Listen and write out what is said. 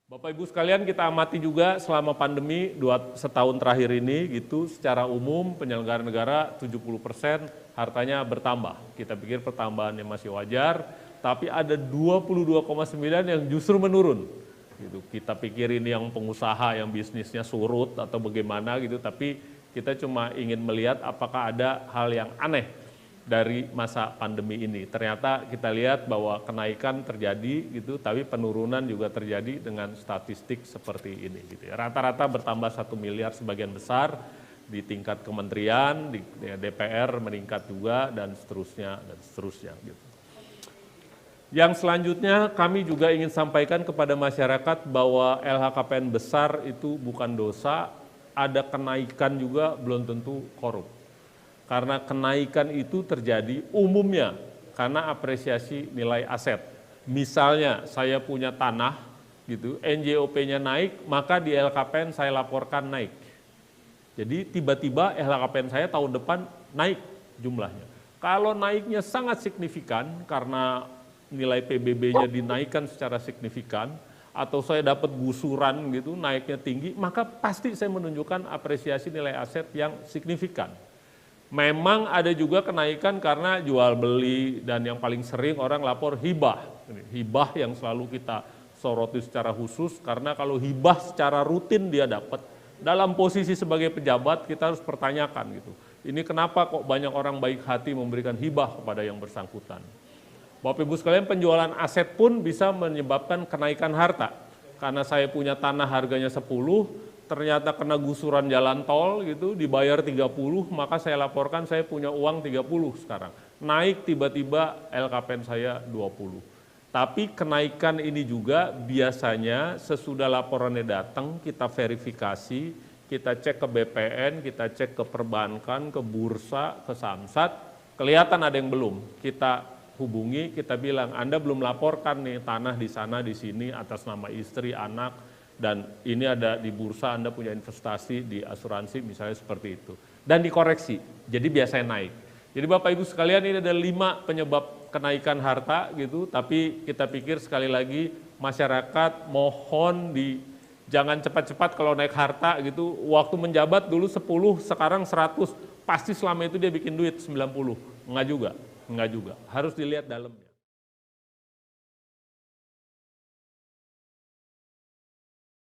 Bapak Ibu sekalian, kita amati juga selama pandemi setahun terakhir ini gitu, secara umum penyelenggara negara 70% hartanya bertambah. Kita pikir pertambahannya masih wajar, tapi ada 22,9 yang justru menurun. Gitu. Kita pikir ini yang pengusaha yang bisnisnya surut atau bagaimana gitu, tapi kita cuma ingin melihat apakah ada hal yang aneh dari masa pandemi ini. Ternyata kita lihat bahwa kenaikan terjadi gitu, tapi penurunan juga terjadi dengan statistik seperti ini. Gitu. Rata-rata bertambah 1 miliar sebagian besar di tingkat kementerian, di DPR meningkat juga dan seterusnya dan seterusnya. Gitu. Yang selanjutnya kami juga ingin sampaikan kepada masyarakat bahwa LHKPN besar itu bukan dosa, ada kenaikan juga belum tentu korup. Karena kenaikan itu terjadi umumnya karena apresiasi nilai aset. Misalnya saya punya tanah, gitu, NJOP-nya naik, maka di LHKPN saya laporkan naik. Jadi tiba-tiba LHKPN saya tahun depan naik jumlahnya. Kalau naiknya sangat signifikan karena nilai PBB-nya dinaikkan secara signifikan, atau saya dapat gusuran gitu, naiknya tinggi, maka pasti saya menunjukkan apresiasi nilai aset yang signifikan. Memang ada juga kenaikan karena jual beli dan yang paling sering orang lapor hibah. Hibah yang selalu kita soroti secara khusus karena kalau hibah secara rutin dia dapat, dalam posisi sebagai pejabat kita harus pertanyakan gitu. Ini kenapa kok banyak orang baik hati memberikan hibah kepada yang bersangkutan. Bapak Ibu sekalian, penjualan aset pun bisa menyebabkan kenaikan harta. Karena saya punya tanah harganya 10, ternyata kena gusuran jalan tol gitu, dibayar 30, maka saya laporkan saya punya uang 30 sekarang. Naik tiba-tiba LKPN saya 20. Tapi kenaikan ini juga biasanya sesudah laporannya datang, kita verifikasi, kita cek ke BPN, kita cek ke perbankan, ke bursa, ke Samsat, kelihatan ada yang belum. Kita hubungi, kita bilang, Anda belum laporkan nih tanah di sana, di sini, atas nama istri, anak, dan ini ada di bursa, Anda punya investasi di asuransi, misalnya seperti itu. Dan dikoreksi, jadi biasanya naik. Jadi Bapak Ibu sekalian, ini ada 5 penyebab kenaikan harta gitu, tapi kita pikir sekali lagi masyarakat mohon jangan cepat-cepat kalau naik harta gitu, waktu menjabat dulu 10, sekarang 100, pasti selama itu dia bikin duit 90, enggak juga, harus dilihat dalamnya.